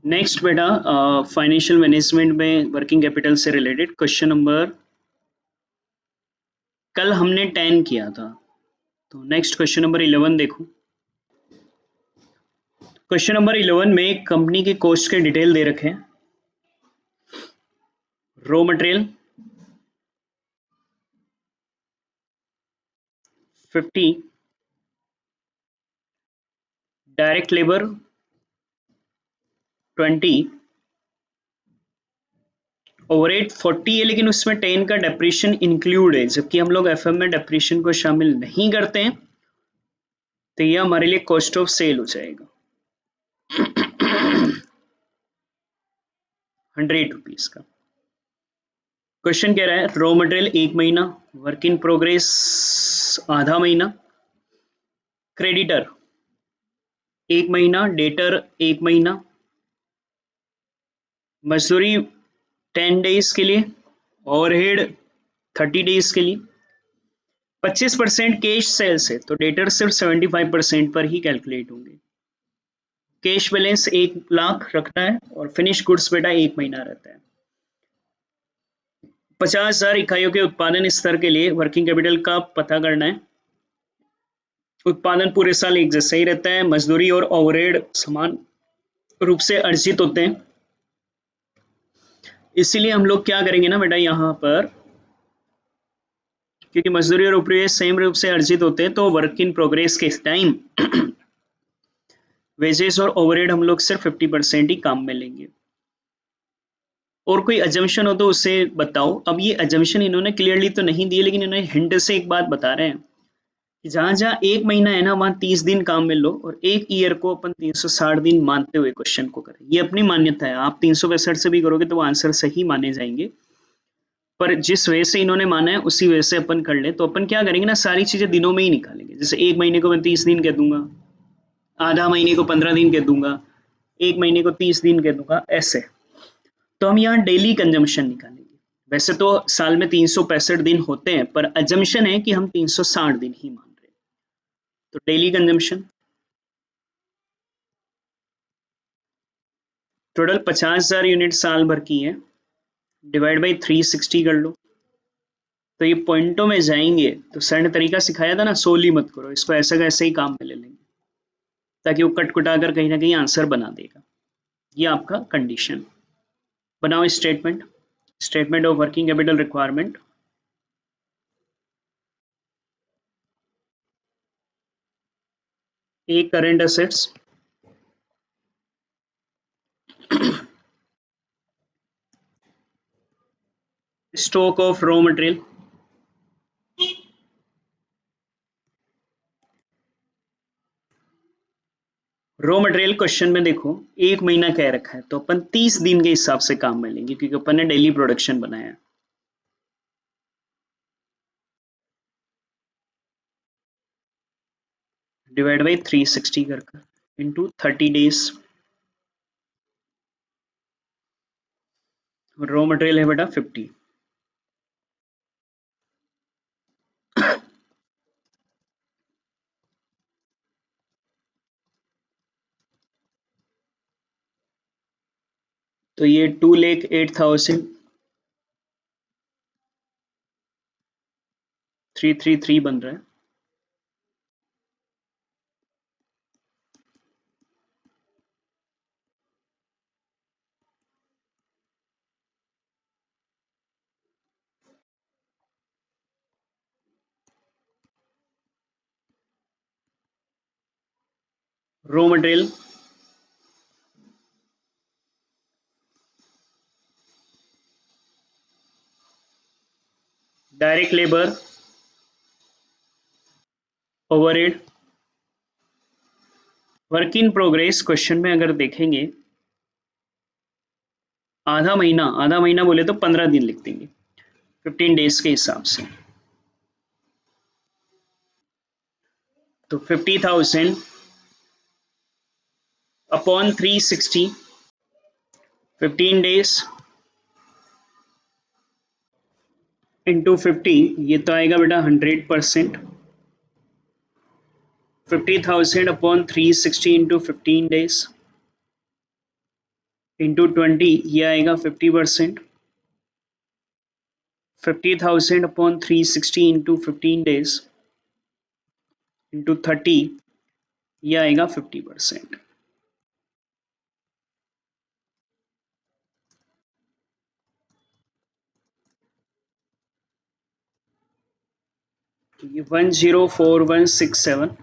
Next बेटा financial management में working capital से रिलेटेड क्वेश्चन नंबर, कल हमने 10 किया था, तो नेक्स्ट क्वेश्चन नंबर 11 देखो। क्वेश्चन नंबर 11 में कंपनी के कॉस्ट के डिटेल दे रखे हैं। Raw material 50, direct labour 20, overhead 40 है, लेकिन उसमें 10 का डेप्रिशिएशन इंक्लूड है, जबकि हम लोग एफएम में डेप्रिशिएशन को शामिल नहीं करते हैं, तो ये हमारे लिए कॉस्ट ऑफ सेल हो जाएगा 100 रुपीज का। क्वेश्चन कह रहा है रॉ मटेरियल 1 महीना, वर्क इन प्रोग्रेस आधा महीना, क्रेडिटर 1 महीना, डेटर 1 महीना, मजदूरी 10 डेज के लिए, ओवरहेड 30 डेज के लिए, 25% कैश सेल्स है तो डेटर सिर्फ 75% पर ही कैलकुलेट होंगे। कैश बैलेंस 1 लाख रखना है और फिनिश गुड्स बेटा 1 महीना रहता है। 50,000 इकाइयों के उत्पादन स्तर के लिए वर्किंग कैपिटल का पता करना है। उत्पादन पूरे साल एक जैसा ही रहता है, मजदूरी और ओवरहेड समान रूप से अर्जित होते हैं, इसीलिए हम लोग क्या करेंगे ना बेटा, यहाँ पर क्योंकि मजदूरी और उपरिव्यय सेम रूप से अर्जित होते हैं तो वर्क इन प्रोग्रेस के टाइम वेजेस और ओवरहेड हम लोग सिर्फ 50% ही काम में लेंगे। और कोई अजम्पशन हो तो उसे बताओ। अब ये अजम्पशन इन्होंने क्लियरली तो नहीं दिए, लेकिन इन्होंने हिंट से एक बात बता रहे हैं कि जहां जहां 1 महीना है ना, वहां 30 दिन काम में लो, और 1 ईयर को अपन 360 दिन मानते हुए क्वेश्चन को करें। ये अपनी मान्यता है, आप 365 से भी करोगे तो वो आंसर सही माने जाएंगे, पर जिस वजह से इन्होंने माना है उसी वजह से अपन कर ले। तो अपन क्या करेंगे ना, सारी चीजें दिनों में ही निकालेंगे। जैसे 1 महीने को मैं 30 दिन कह दूंगा, आधा महीने को 15 दिन कह दूंगा, 1 महीने को 30 दिन कह दूंगा, ऐसे। तो हम यहाँ डेली कंजम्पशन निकालेंगे। वैसे तो साल में 365 दिन होते हैं, पर अजम्पशन है कि हम 360 दिन ही मान रहे हैं। तो डेली कंजम्पशन टोटल 50,000 यूनिट साल भर की है, डिवाइड बाई 360 कर लो। तो ये पॉइंटों में जाएंगे तो सर तरीका सिखाया था ना, सोली मत करो, इसको ऐसा का ऐसे ही काम में ले लेंगे, ताकि वो कट कुटा कर कहीं ना कहीं आंसर बना देगा। ये आपका कंडीशन। बनाओ statement, statement of working capital requirement. एक current assets, stock of raw material, raw material question में देखो 1 महीना कह रखा है, तो अपन 30 दिन के हिसाब से काम में लेंगे, क्योंकि अपन ने डेली प्रोडक्शन बनाया है। डिवाइड बाई 360 कर इंटू 30 डेज। रॉ मटेरियल है बेटा 50, तो ये 2,08,333 बन रहा है। Raw material direct labour, overhead, work in progress question में अगर देखेंगे आधा महीना, आधा महीना बोले तो 15 दिन लिख देंगे 15 डेज के हिसाब से। तो 50,000 अपॉन 360, 15 डेज इंटू 50, ये तो आएगा बेटा 100%। 50,000 अपॉन 360 इंटू 15 डेज, इंटू 20, ये आएगा 50%। 50,000 अपॉन 360 इंटू 15 days इंटू 30, ये आएगा 50%। तो ये 104167,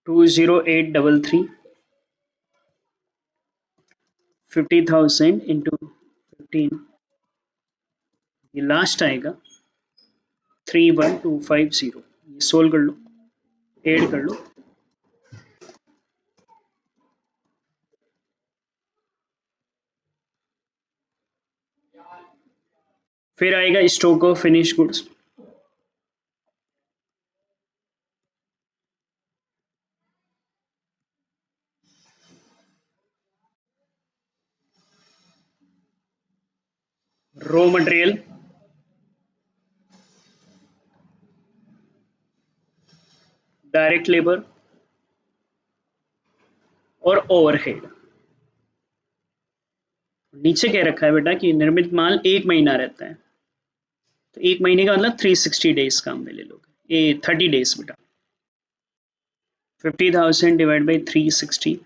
20833, 50,000 इंटू 15, ये लास्ट आएगा 31250। ये सोल्व कर लो, ऐड कर लो। फिर आएगा stock of finish goods. Raw material, direct labour और ओवरहेड। नीचे कह रखा है बेटा कि निर्मित माल 1 महीना रहता है, तो 1 महीने का मतलब 360 days काम में ले लोगे, ये 30 days बेटा। 50,000 डिवाइड बाई 360,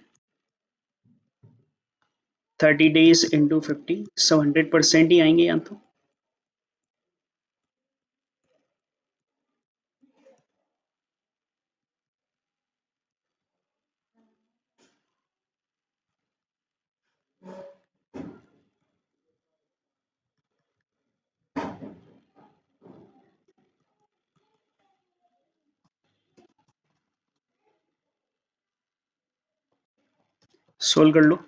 30 days इंटू 50, सब 100% ही आएंगे यहाँ तो। सोल्व कर लो।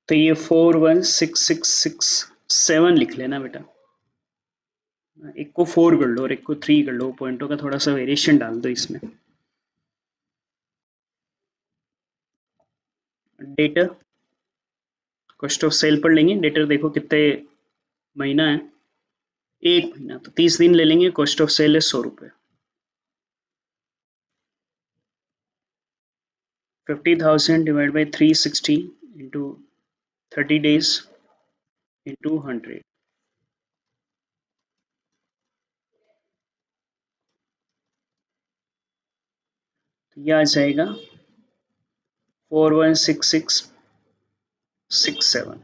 तो ये 416667 लिख लेना बेटा। एक को 4 कर लो और एक को 3 कर लो, पॉइंटों का थोड़ा सा वेरिएशन डाल दो इसमें। डेटर, कॉस्ट ऑफ सेल पढ़ लेंगे। डेटर देखो कितने महीना है, 1 महीना, तो 30 दिन ले लेंगे। कॉस्ट ऑफ सेल है 100 रुपये। 50,000 divide by 360 into 30 days into 100, तो यह आ जाएगा 416667।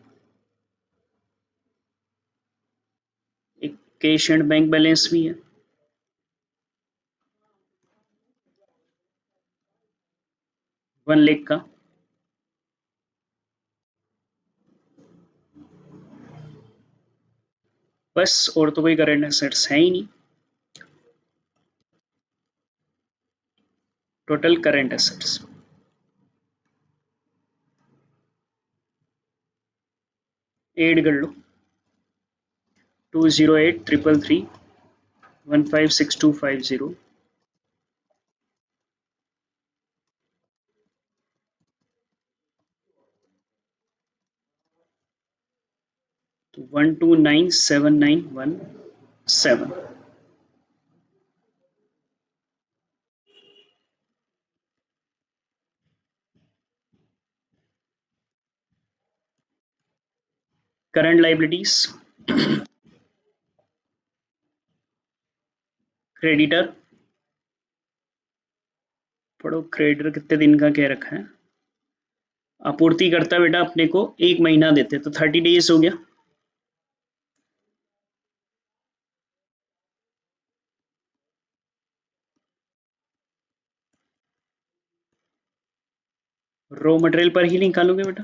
एक कैश एंड बैंक बैलेंस भी है 1 लाख का। बस, और तो कोई करंट एसेट्स है ही नहीं। टोटल करंट एसेट्स, ऐड कर लो। 208333156,250, 1297917। करंट लाइबिलिटीज, क्रेडिटर पढ़ो। क्रेडिटर कितने दिन का कह रखा है? आपूर्ति करता बेटा अपने को 1 महीना देते, तो 30 days हो गया। रॉ मटेरियल पर ही निकालोगे बेटा।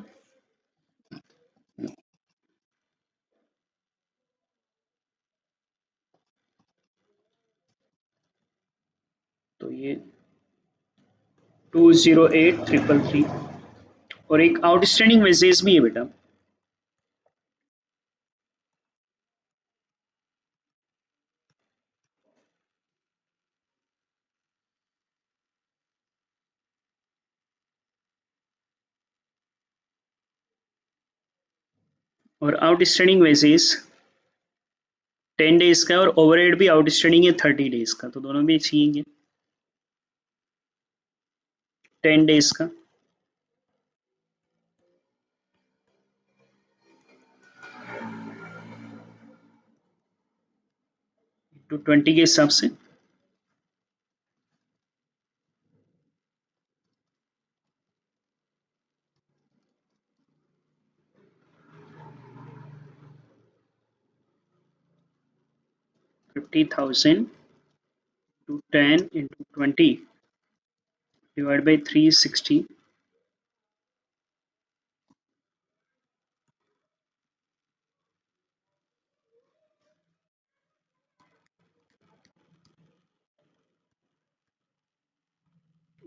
ये 208,333 और एक आउटस्टैंडिंग वेजेस भी है बेटा। और आउटस्टैंडिंग वेजेस 10 डेज का और ओवरहेड भी आउटस्टैंडिंग है 30 डेज का, तो दोनों भी चाहिए 10 डेज का। तो 20 के हिसाब से 50,000 to 10 into 20 divided by 360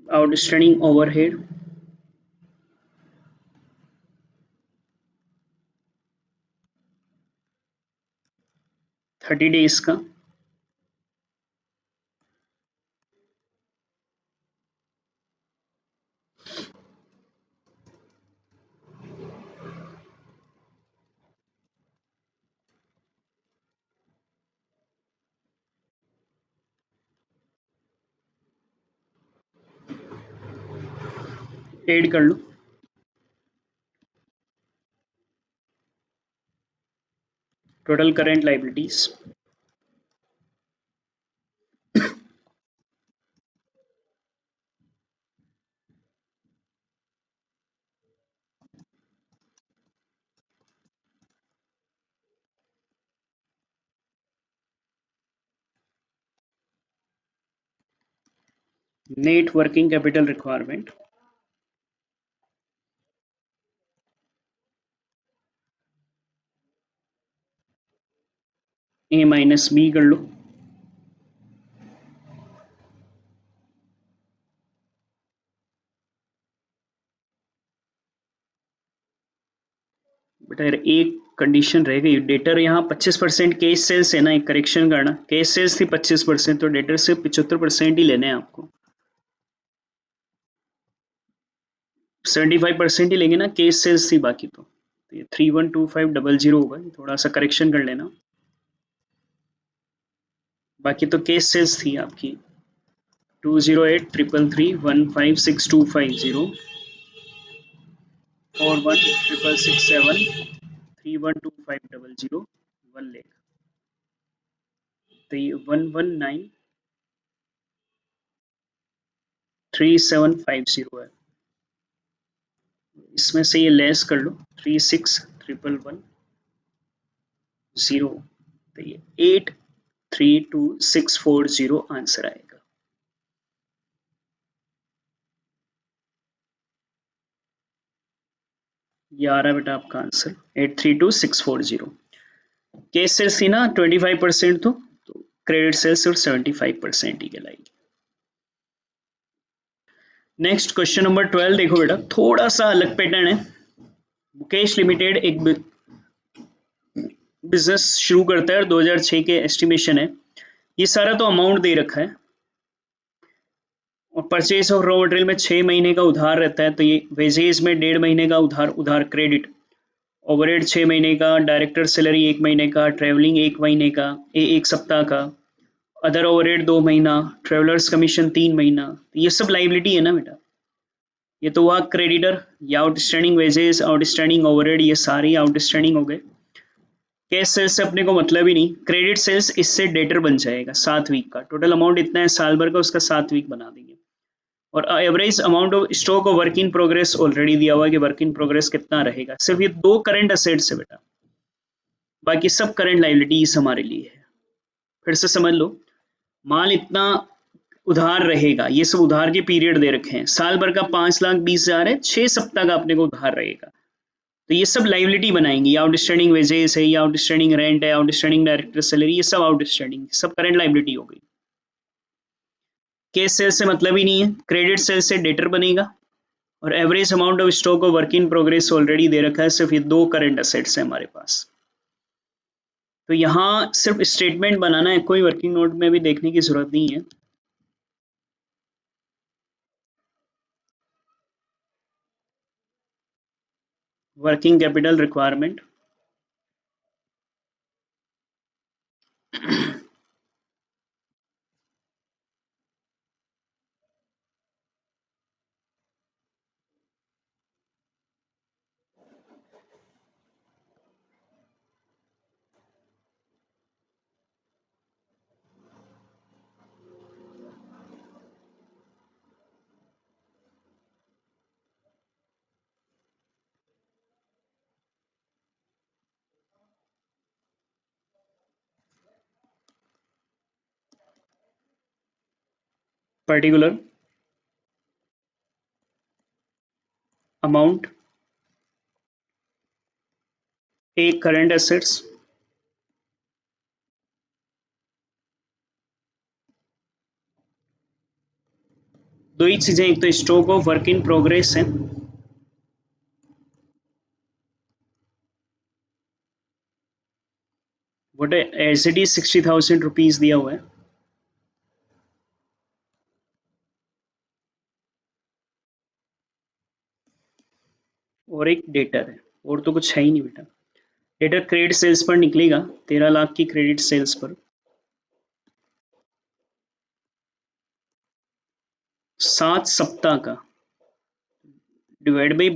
outstanding overhead 30 days का ऐड कर लो। Total current liabilities net working capital requirement A minus B कर लो। बेटा यार एक कंडीशन रह गई, डेटर यहाँ 25% केस सेल्स है ना, एक करेक्शन करना, केस सेल्स थी 25%, तो डेटर से 75% ही लेने हैं आपको, 75% ही लेंगे ना, केस सेल्स थी बाकी तो ये 312500 होगा, थोड़ा सा करेक्शन कर लेना, बाकी तो केस सेल्स थी आपकी 208,333,156,250 और 1,667,312,500 1 लेख, तो ये 119,3750 है। इसमें से ये लेस कर लो 36,111,0, तो ये 832,640 आंसर आएगा। 11 बेटा आपका आंसर 832,640। केस सेल्स थी ना 25%, तो क्रेडिट सेल्स और 75% ही कहलाएगी। नेक्स्ट क्वेश्चन नंबर 12 देखो बेटा, थोड़ा सा अलग पैटर्न है। मुकेश लिमिटेड एक बिजनेस शुरू करता है, 2006 के एस्टिमेशन है, ये सारा तो अमाउंट दे रखा है और परचेज ऑफ रॉ मटेरियल में 6 महीने का उधार रहता है, तो ये वेजेज में 1.5 महीने का उधार क्रेडिट, ओवरहेड 6 महीने का, डायरेक्टर सैलरी 1 महीने का, ट्रेवलिंग 1 महीने का, 1 सप्ताह का, अदर ओवरहेड 2 महीना, ट्रेवलर्स कमीशन 3 महीना, ये सब लाइबिलिटी है ना बेटा। ये तो हुआ क्रेडिटर, ये आउटस्टैंडिंग वेजेस, आउटस्टैंडिंग ओवरहेड, ये सारी आउटस्टैंडिंग हो गए। कैश सेल्स से अपने को मतलब ही नहीं, क्रेडिट सेल्स इससे डेटर बन जाएगा 7 वीक का, टोटल अमाउंट इतना है साल भर का, उसका 7 वीक बना देंगे। और average amount of stock of work in progress already दिया हुआ है कि वर्क इन प्रोग्रेस कितना रहेगा, सिर्फ ये 2 करंट असेट्स है बेटा, बाकी सब करंट लाइबिलिटीज हमारे लिए है। फिर से समझ लो, माल इतना उधार रहेगा, ये सब उधार के पीरियड दे रखे हैं, साल भर का 5,20,000 है, 6 सप्ताह का अपने को उधार रहेगा, तो ये सब लाइबिलिटी बनाएंगी, आउटस्टैंडिंग वेजेस है, ये आउटस्टैंडिंग रेंट है, आउटस्टैंडिंग डायरेक्टर सैलरी, ये सब आउटस्टैंडिंग, सब करंट लाइबिलिटी हो गई। केस सेल से मतलब ही नहीं है, क्रेडिट सेल से डेटर बनेगा। और average amount of stock of work in progress already दे रखा है, सिर्फ ये दो करंट असेट्स है हमारे पास। तो यहाँ सिर्फ स्टेटमेंट बनाना है, कोई वर्किंग नोट में भी देखने की जरूरत नहीं है। Working capital requirement, particular amount, एक करंट एसेट्स, दो ही चीजें, एक तो stock of work in progress है, what as it is 60,000 rupees दिया हुआ है, और एक डेटर है, और तो कुछ है ही नहीं बेटा। डेटर क्रेडिट सेल्स पर निकलेगा, 13 लाख की क्रेडिट सेल्स पर 7 सप्ताह का डिवाइड बाई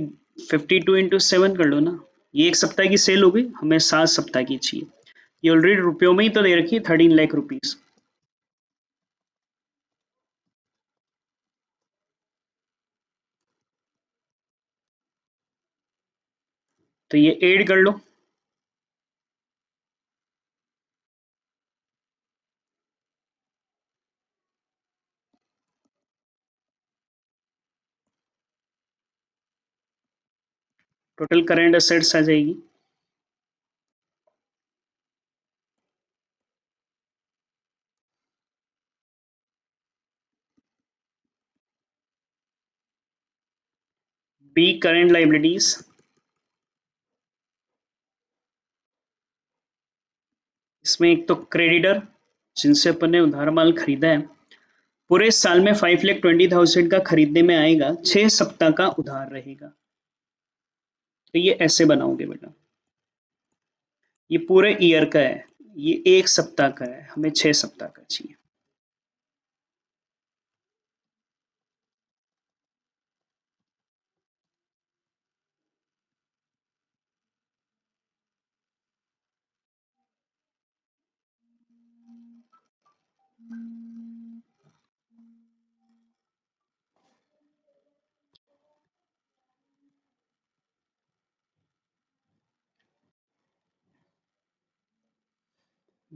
52 × 7 कर लो ना। ये एक सप्ताह की सेल हो गई, हमें 7 सप्ताह की चाहिए। ये ऑलरेडी रुपयों में ही तो दे रखी है, 13 लाख रुपीज। तो ये ऐड कर लो, टोटल करंट असेट्स आ जाएगी। बी करंट लाइबिलिटीज, इसमें एक तो क्रेडिटर जिनसे अपन ने उधार माल खरीदा है, पूरे साल में 5,20,000 का खरीदने में आएगा, 6 सप्ताह का उधार रहेगा। तो ये ऐसे बनाओगे बेटा, ये पूरे ईयर का है, ये एक सप्ताह का है, हमें 6 सप्ताह का चाहिए।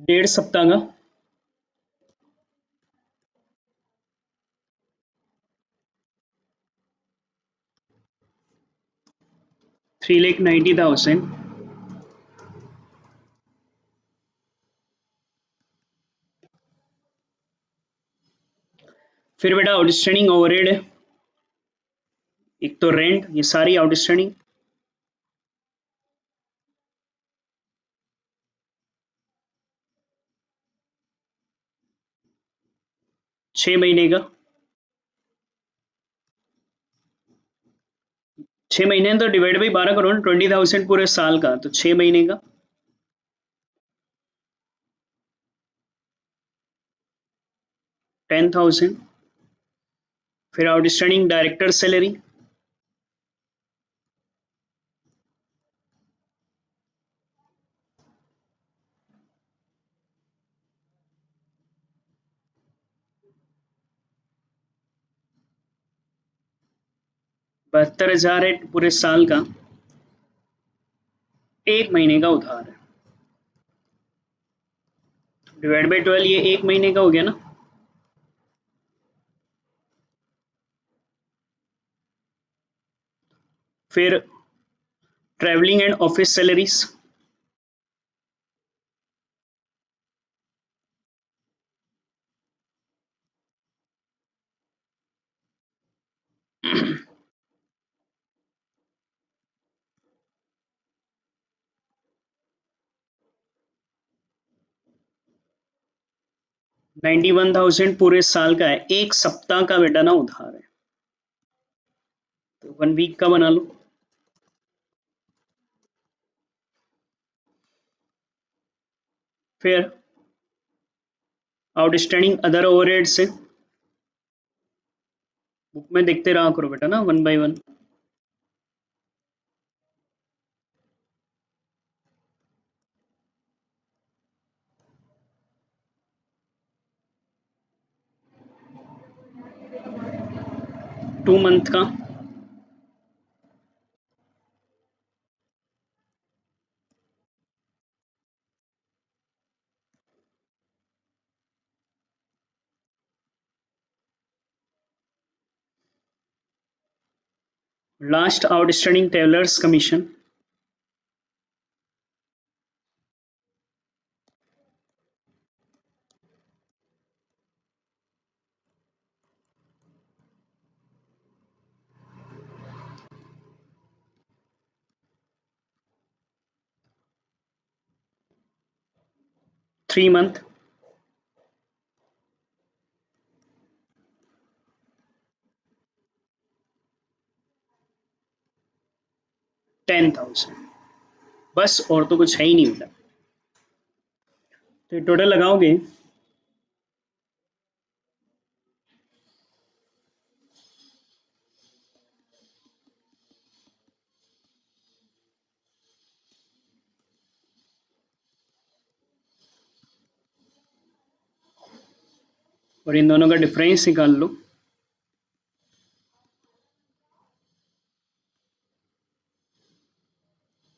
डेढ़ सप्ताह का 3,90,000। फिर बेटा आउटस्टैंडिंग ओवरहेड है, एक तो रेंट, ये सारी आउटस्टैंडिंग, 6 महीने का, 6 महीने तो डिवाइड बाई 12 करो ना, 20,000 पूरे साल का, तो 6 महीने का 10,000। फिर आउटस्टैंडिंग डायरेक्टर सैलरी, बहत्तर हजार है पूरे साल का, एक महीने का उधार है, डिवाइड बाई 12, ये एक महीने का हो गया ना। फिर ट्रैवलिंग एंड ऑफिस सैलरीज, 91,000 पूरे साल का है, एक सप्ताह का बेटा ना उधार है, तो 1 वीक का बना लो। फिर आउटस्टैंडिंग अदर ओवरहेड से बुक में देखते रहा करो बेटा ना, 1 बाय 1। 2 मंथ का, last outstanding tailors commission, three month, 10,000, बस और तो कुछ है ही नहीं बेटा। तो टोटल लगाओगे और इन दोनों का डिफरेंस निकाल लो।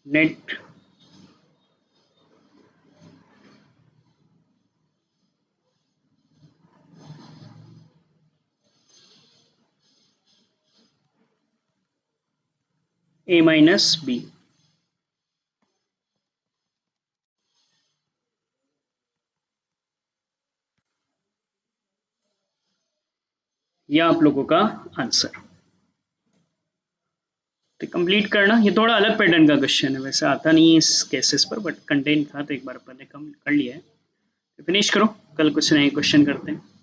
नेट ए माइनस बी, यह आप लोगों का आंसर। तो कंप्लीट करना, ये थोड़ा अलग पैटर्न का क्वेश्चन है, वैसे आता नहीं है इस केसेस पर, बट कंटेंट था तो एक बार पहले कम कर लिया है। फिनिश करो, कल कुछ नए क्वेश्चन करते हैं।